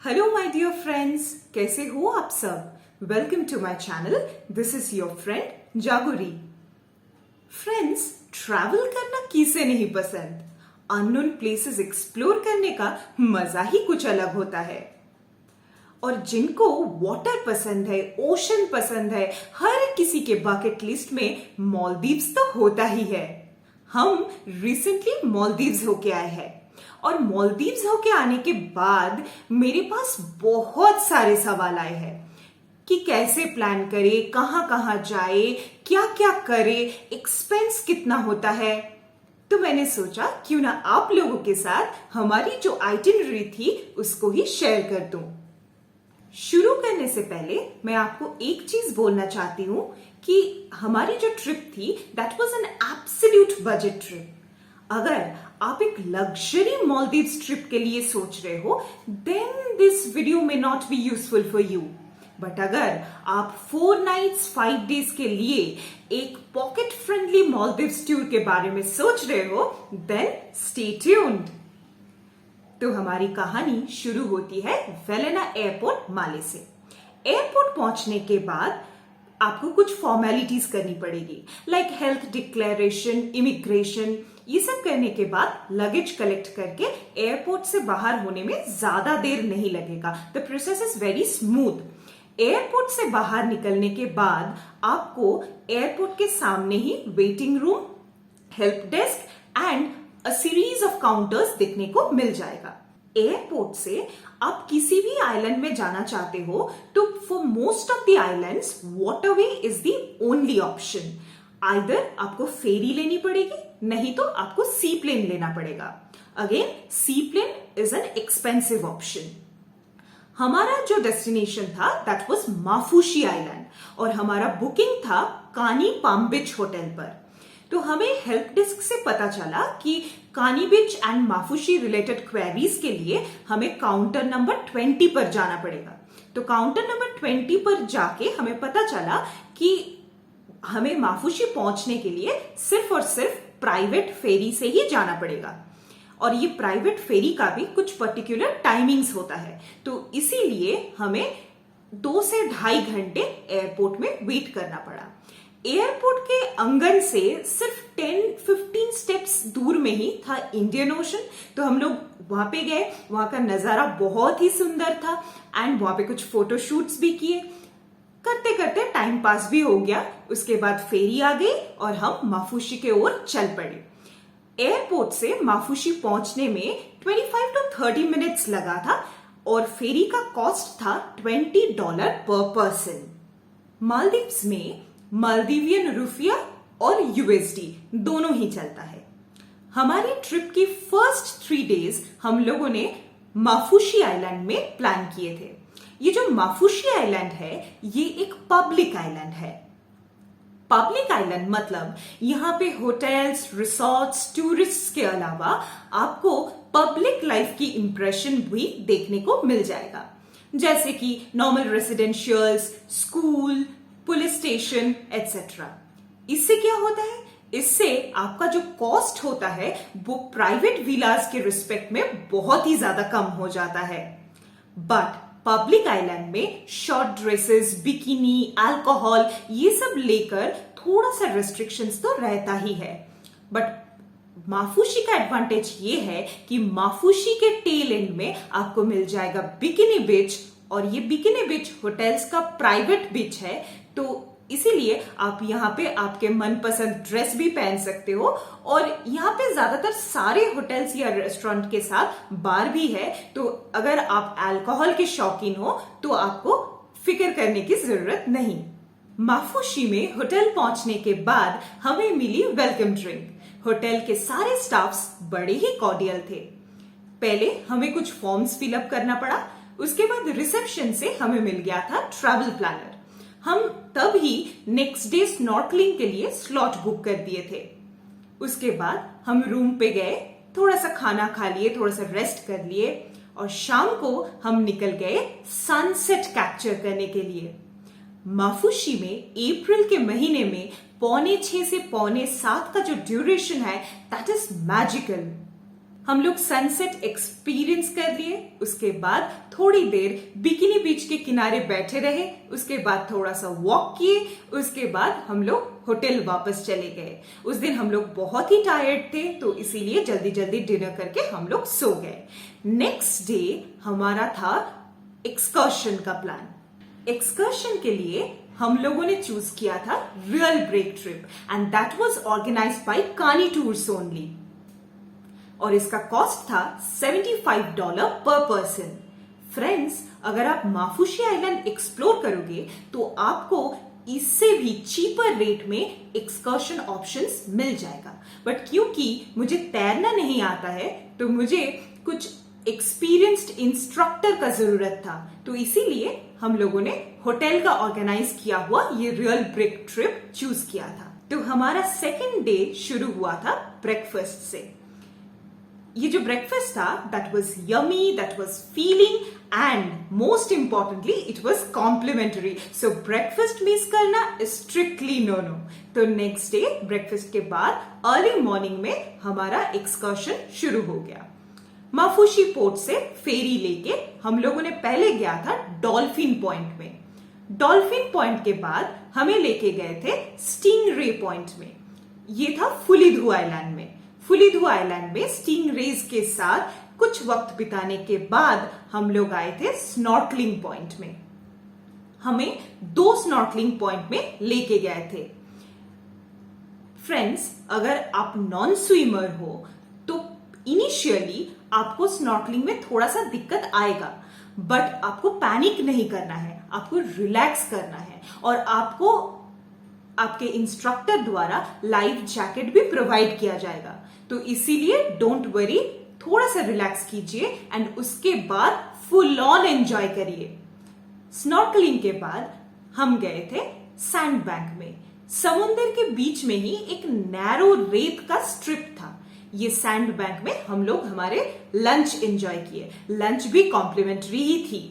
Hello my dear friends, कैसे हो आप सब। Welcome to my channel. This is your friend Jaguri. Friends, travel करना किसे नहीं पसंद। अननोन प्लेसेस एक्सप्लोर करने का मजा ही कुछ अलग होता है। और जिनको वाटर पसंद है, ओशन पसंद है, हर किसी के बकेट लिस्ट में मालदीव्स तो होता ही है। हम रिसेंटली मालदीव्स होके आए हैं और मालदीव्स होके आने के बाद मेरे पास बहुत सारे सवाल आए हैं कि कैसे प्लान करे, कहां कहां जाए, क्या क्या करे, एक्सपेंस कितना होता है। तो मैंने सोचा क्यों ना आप लोगों के साथ हमारी जो आइटिनरी थी उसको ही शेयर कर दूं। शुरू करने से पहले मैं आपको एक चीज बोलना चाहती हूं कि हमारी जो ट्रिप थी that was an absolute budget trip. अगर आप एक लग्जरी मालदीव्स ट्रिप के लिए सोच रहे हो देन दिस वीडियो में not be useful for you. But अगर आप 4 नाइट्स 5 डेज के लिए एक पॉकेट फ्रेंडली मालदीव्स टूर के बारे में सोच रहे हो देन स्टे ट्यून्ड। तो हमारी कहानी शुरू होती है वेलेना एयरपोर्ट माले से। एयरपोर्ट पहुंचने के बाद आपको कुछ फॉर्मेलिटीज करनी पड़ेगी, लाइक हेल्थ डिक्लेरेशन, इमिग्रेशन। ये सब करने के बाद लगेज कलेक्ट करके एयरपोर्ट से बाहर होने में ज्यादा देर नहीं लगेगा। The process is very smooth. Airport से बाहर निकलने के बाद आपको एयरपोर्ट के सामने ही waiting room, help desk and a series of counters देखने को मिल जाएगा। एयरपोर्ट से आप किसी भी आइलैंड में जाना चाहते हो तो for most of the islands waterway is the only option. Either आपको फेरी लेनी पड़ेगी, नहीं तो आपको सी प्लेन लेना पड़ेगा। Again sea plane is an expensive option. हमारा जो डेस्टिनेशन था दैट वाज माफुशी आइलैंड और हमारा बुकिंग था कानी पाम बीच होटल पर। तो हमें हेल्प डेस्क से पता चला कि कानी बीच एंड माफुशी रिलेटेड क्वेरीज के लिए हमें काउंटर नंबर 20 पर जाना पड़ेगा। तो काउंटर नंबर 20 पर जाके हमें पता चला कि हमें माफुशी पहुंचने के लिए सिर्फ और सिर्फ प्राइवेट फेरी से ही जाना पड़ेगा। और ये प्राइवेट फेरी का भी कुछ पर्टिकुलर टाइमिंग्स होता है, तो इसीलिए हमें 2 से 2.5 घंटे एयरपोर्ट में वेट करना पड़ा। एयरपोर्ट के आंगन से सिर्फ 10-15 स्टेप्स दूर में ही था इंडियन ओशन। तो हम लोग वहां पे गए, वहां का नजारा बहुत ही सुंदर था एंड वहां पे कुछ फोटोशूट्स भी किए। करते करते टाइम पास भी हो गया। उसके बाद फेरी आ गई और हम माफुशी के ओर चल पड़े। एयरपोर्ट से माफुशी पहुंचने में 25 to 30 मिनट्स लगा था और फेरी का कॉस्ट था $20 पर पर्सन। मालदीव्स में मालदीवियन रुपया और यूएसडी दोनों ही चलता है। हमारी ट्रिप की फर्स्ट 3 डेज हम लोगों ने माफुशी आइलैंड में प्लान किए थे। ये जो माफुशी आइलैंड है ये एक पब्लिक आइलैंड है। पब्लिक आइलैंड मतलब यहाँ पे होटल्स, रिसोर्ट्स, टूरिस्ट के अलावा आपको पब्लिक लाइफ की इंप्रेशन भी देखने को मिल जाएगा, जैसे कि normal residentials, school, police station etcetera. इससे क्या होता है, इससे आपका जो कॉस्ट होता है वो प्राइवेट विलास के रिस्पेक्ट में बहुत ही ज्यादा कम हो जाता है। बट पब्लिक आइलैंड में शॉर्ट ड्रेसेस, बिकिनी, अल्कोहल ये सब लेकर थोड़ा सा रेस्ट्रिक्शंस तो रहता ही है। बट माफुशी का एडवांटेज ये है कि माफुशी के टेल एंड में आपको मिल जाएगा बिकिनी बीच, और ये बिकिनी बीच होटल्स का प्राइवेट बीच है। तो इसीलिए आप यहाँ पे आपके मनपसंद ड्रेस भी पहन सकते हो। और यहाँ पे ज्यादातर सारे होटल्स या रेस्टोरेंट के साथ बार भी है, तो अगर आप अल्कोहल के शौकीन हो तो आपको फिक्र करने की जरूरत नहीं। माफुशी में होटल पहुंचने के बाद हमें मिली वेलकम ड्रिंक। होटल के सारे स्टाफ्स बड़े ही कॉर्डियल थे। पहले हमें कुछ फॉर्म्स फिलअप करना पड़ा, उसके बाद रिसेप्शन से हमें मिल गया था ट्रैवल प्लानर। हम तब ही नेक्स्ट डे स्नॉर्कलिंग के लिए स्लॉट बुक कर दिए थे। उसके बाद हम रूम पे गए, थोड़ा सा खाना खा लिए, थोड़ा सा रेस्ट कर लिए और शाम को हम निकल गए सनसेट कैप्चर करने के लिए। माफुशी में अप्रैल के महीने में 5:45 से 6:45 का जो ड्यूरेशन है दैट इज मैजिकल। हम लोग सनसेट एक्सपीरियंस कर लिए। उसके बाद थोड़ी देर बिकिनी बीच के किनारे बैठे रहे। उसके बाद थोड़ा सा वॉक किए। उसके बाद हम लोग होटल वापस चले गए। उस दिन हम लोग बहुत ही टायर्ड थे, तो इसीलिए जल्दी जल्दी डिनर करके हम लोग सो गए। नेक्स्ट डे हमारा था एक्सकर्शन का प्लान। एक्सकर्शन के लिए हम लोगों ने चूज किया था real break trip, and that was organised by Kani tours only. और इसका कॉस्ट था $75 पर पर्सन। फ्रेंड्स, अगर आप माफुशी आइलैंड एक्सप्लोर करोगे तो आपको इससे भी चीपर रेट में एक्सकर्शन ऑप्शंस मिल जाएगा। बट क्योंकि मुझे तैरना नहीं आता है, तो मुझे कुछ एक्सपीरियंस्ड इंस्ट्रक्टर का जरूरत था, तो इसीलिए हम लोगों ने होटल का ऑर्गेनाइज किया हुआ ये रियल ब्रेक ट्रिप चूज किया था। तो हमारा सेकेंड डे शुरू हुआ था ब्रेकफास्ट से। ये जो ब्रेकफास्ट था, that was yummy, that was feeling, and most importantly it was complementary. So breakfast miss करना स्ट्रिक्टली नो नो। तो नेक्स्ट डे ब्रेकफास्ट के बाद अर्ली मॉर्निंग में हमारा एक्सकर्शन शुरू हो गया। माफुशी पोर्ट से फेरी लेके हम लोगों ने पहले गया था डॉल्फिन पॉइंट में। डॉल्फिन पॉइंट के बाद हमें लेके गए थे स्टिंगरे पॉइंट में। ये था फुलिधु आइलैंड में। फुलिधु आइलैंड में स्टिंगरेज के साथ कुछ वक्त बिताने के बाद हम लोग आए थे स्नॉर्कलिंग पॉइंट में। हमें 2 स्नॉर्कलिंग पॉइंट में लेके गए थे। फ्रेंड्स, अगर आप नॉन स्विमर हो तो इनिशियली आपको स्नॉर्कलिंग में थोड़ा सा दिक्कत आएगा, बट आपको पैनिक नहीं करना है, आपको रिलैक्स करना है, और आपको आपके इंस्ट्रक्टर द्वारा लाइफ जैकेट भी प्रोवाइड किया जाएगा। तो इसीलिए डोंट वरी, थोड़ा सा रिलैक्स कीजिए एंड उसके बाद फुल ऑन एंजॉय करिए। स्नॉर्कलिंग के बाद हम गए थे सैंड बैंक में। समुद्र के बीच में ही एक नैरो रेत का स्ट्रिप था। ये सैंड बैंक में हम लोग हमारे लंच एंजॉय किए। लंच भी कॉम्प्लीमेंट्री ही थी।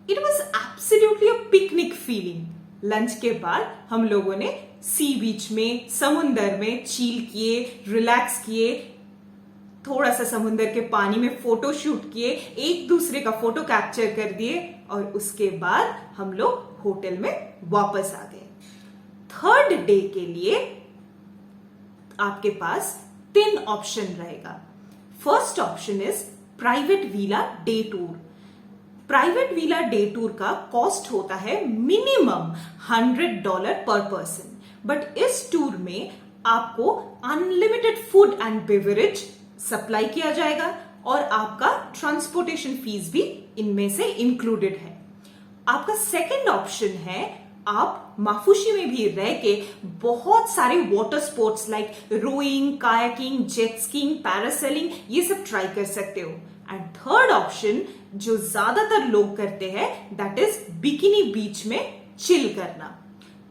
It was absolutely a picnic feeling. Lunch के बाद हम लोगों ने सी बीच में, समुंदर में चील किए, रिलैक्स किए, थोड़ा सा समुंदर के पानी में फोटो शूट किए, एक दूसरे का फोटो कैप्चर कर दिए, और उसके बाद हम लोग होटल में वापस आ गए। थर्ड डे के लिए आपके पास 3 ऑप्शन रहेगा। First option is private villa day tour. Private villa day tour का कॉस्ट होता है मिनिमम $100 पर पर्सन, बट इस टूर में आपको unlimited food and beverage supply किया जाएगा, और आपका ट्रांसपोर्टेशन फीस भी इनमें से इंक्लूडेड है। आपका सेकंड ऑप्शन है, आप माफुशी में भी रह के बहुत सारे water sports like rowing, kayaking, jet skiing, parasailing ये सब ट्राई कर सकते हो। एंड थर्ड ऑप्शन जो ज्यादातर लोग करते हैं, दैट इज बिकिनी बीच में चिल करना।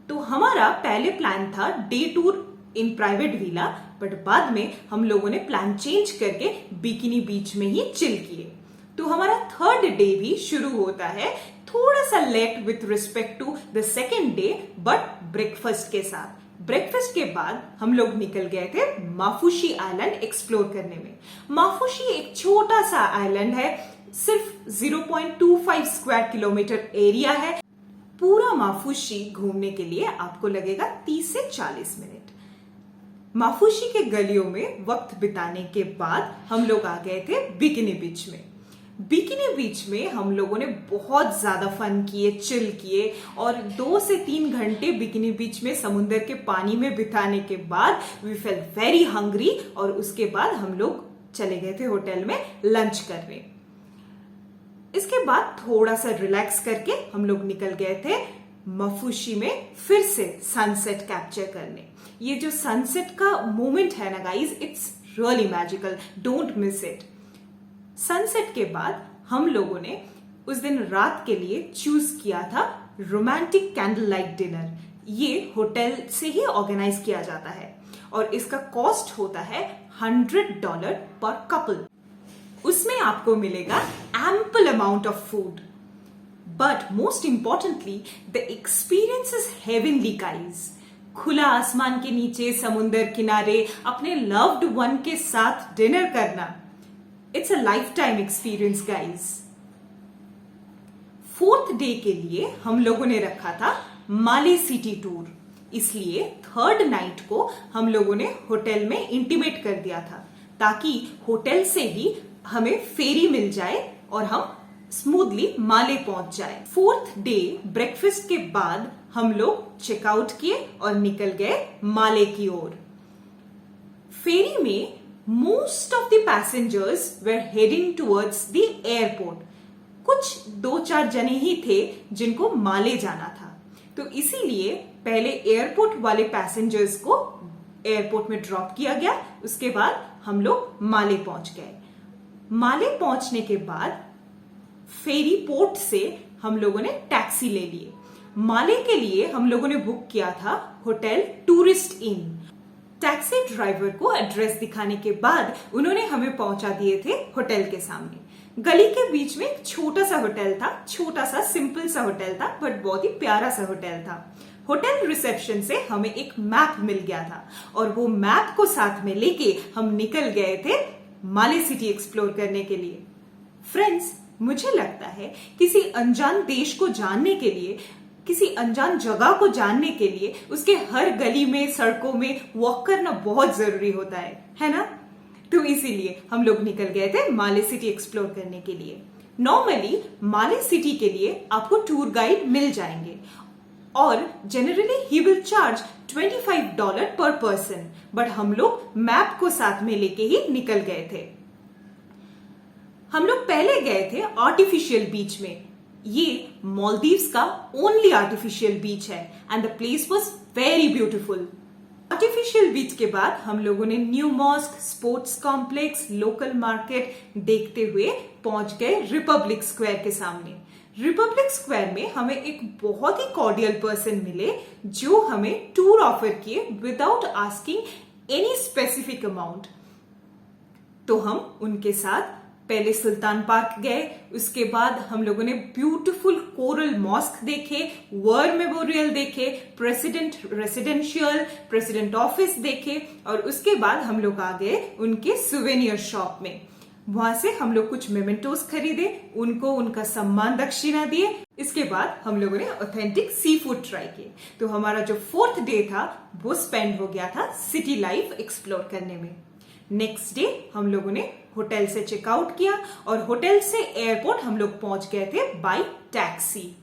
तो हमारा पहले प्लान था day tour in private villa, but बाद में हम लोगों ने प्लान चेंज करके बिकिनी बीच में ही चिल किए। तो हमारा थर्ड डे भी शुरू होता है थोड़ा सा late with respect to the second day, but breakfast के साथ। ब्रेकफास्ट के बाद हम लोग निकल गए थे माफुशी आइलैंड एक्सप्लोर करने में। माफुशी एक छोटा सा आइलैंड है, सिर्फ 0.25 स्क्वायर किलोमीटर एरिया है। पूरा माफुशी घूमने के लिए आपको लगेगा 30 से 40 मिनट। माफुशी के गलियों में वक्त बिताने के बाद हम लोग आ गए थे बिकिनी बीच में। बिकिनी बीच में हम लोगों ने बहुत ज्यादा फन किए, चिल किए, और 2 से 3 घंटे बिकिनी बीच में समुद्र के पानी में बिताने के बाद वी फेल्ट वेरी हंग्री, और उसके बाद हम लोग चले गए थे होटल में लंच करने। इसके बाद थोड़ा सा रिलैक्स करके हम लोग निकल गए थे माफुशी में फिर से सनसेट कैप्चर करने। ये जो सनसेट का मोमेंट है ना guys, it's really magical, don't miss it. Sunset के बाद हम लोगों ने उस दिन रात के लिए चूज किया था रोमांटिक कैंडल लाइट डिनर। ये होटल से ही ऑर्गेनाइज किया जाता है, और इसका कॉस्ट होता है $100 पर कपल। उसमें आपको मिलेगा ample amount of food, but most importantly the experience is heavenly guys। खुला आसमान के नीचे समुंदर किनारे अपने लव्ड वन के साथ डिनर करना, it's a life time experience guys. 4th day के लिए हम लोगों ने रखा था माले सिटी टूर, इसलिए 3rd नाइट को हम लोगों ने होटल में इंटीमेट कर दिया था ताकि होटल से ही हमें फेरी मिल जाए और हम स्मूथली माले पहुंच जाए। 4th डे ब्रेकफास्ट के बाद हम लोग चेकआउट किए और निकल गए माले की ओर। फेरी में most of the passengers were heading towards the airport. कुछ 2-4 जने ही थे जिनको माले जाना था, तो इसीलिए पहले एयरपोर्ट वाले पैसेंजर्स को एयरपोर्ट में ड्रॉप किया गया, उसके बाद हम लोग माले पहुंच गए। माले पहुंचने के बाद फेरी पोर्ट से हम लोगों ने टैक्सी ले लिए। माले के लिए हम लोगों ने बुक किया था hotel tourist in. Taxi driver को एड्रेस दिखाने के बाद उन्होंने हमें पहुंचा दिए थे होटल के सामने। गली के बीच में एक छोटा सा होटल था, छोटा सा सिंपल सा होटल था, बट बहुत ही प्यारा सा होटल था। होटल रिसेप्शन से हमें एक मैप मिल गया था और वो मैप को साथ में लेके हम निकल गए थे माले सिटी एक्सप्लोर करने के लिए। फ्रेंड्स, मुझे लगता है किसी अनजान देश को जानने के लिए, किसी अनजान जगह को जानने के लिए उसके हर गली में, सड़कों में वॉक करना बहुत जरूरी होता है ना? तो इसीलिए हम लोग निकल गए थे माले सिटी एक्सप्लोर करने के लिए। नॉर्मली माले सिटी के लिए आपको टूर गाइड मिल जाएंगे और जनरली ही विल चार्ज $25 पर पर्सन, बट हम लोग मैप को साथ में लेके ही निकल गए थे। हम लोग पहले गए थे आर्टिफिशियल बीच में। ये मालदीव्स का ओनली आर्टिफिशियल बीच है and the place was very beautiful. Artificial beach के बाद हम लोगों ने new mosque, sports complex, local market देखते हुए पहुंच गए रिपब्लिक स्क्वायर के सामने। रिपब्लिक स्क्वायर में हमें एक बहुत ही कॉर्डियल पर्सन मिले जो हमें टूर ऑफर किए without asking any specific amount. तो हम उनके साथ पहले सुल्तान पार्क गए, उसके बाद हम लोगों ने ब्यूटीफुल कोरल मॉस्क देखे, वर मेमोरियल देखे, प्रेसिडेंट ऑफिस देखे और उसके बाद हम लोग आ गए उनके सुवेनियर शॉप में। वहां से हम लोग कुछ मेमेंटोस खरीदे, उनको उनका सम्मान दक्षिणा दिए। इसके बाद हम लोगों ने ऑथेंटिक सी फूड ट्राई किए। तो हमारा जो 4th डे था वो स्पेंड हो गया था सिटी लाइफ एक्सप्लोर करने में। नेक्स्ट डे हम लोगों ने होटल से चेकआउट किया और होटल से एयरपोर्ट हम लोग पहुंच गए थे बाय टैक्सी।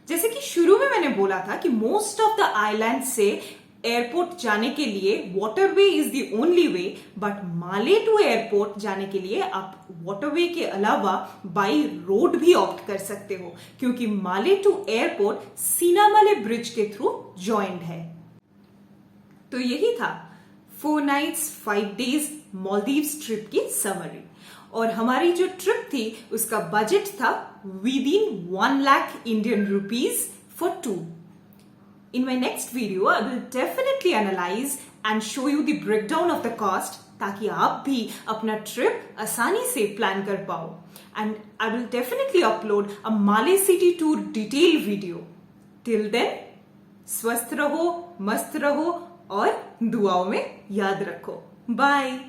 जैसे कि शुरू में मैंने बोला था कि मोस्ट ऑफ द आइलैंड से एयरपोर्ट जाने के लिए waterway is the only way, but Male to airport जाने के लिए आप वाटरवे के अलावा बाय रोड भी ऑप्ट कर सकते हो, क्योंकि माले टू एयरपोर्ट सीनामाले ब्रिज के थ्रू ज्वाइंट है। तो यही था 4 nights 5 days मालदीव्स ट्रिप की समरी। और हमारी जो ट्रिप थी उसका बजट था within 1 lakh Indian rupees for 2। In my next video, I will definitely analyze and show you the breakdown of the cost ताकि आप भी अपना ट्रिप आसानी से प्लान कर पाओ। And I will definitely upload a Malé City tour detail video. Till then, स्वस्थ रहो, मस्त रहो और दुआओं में याद रखो। बाय।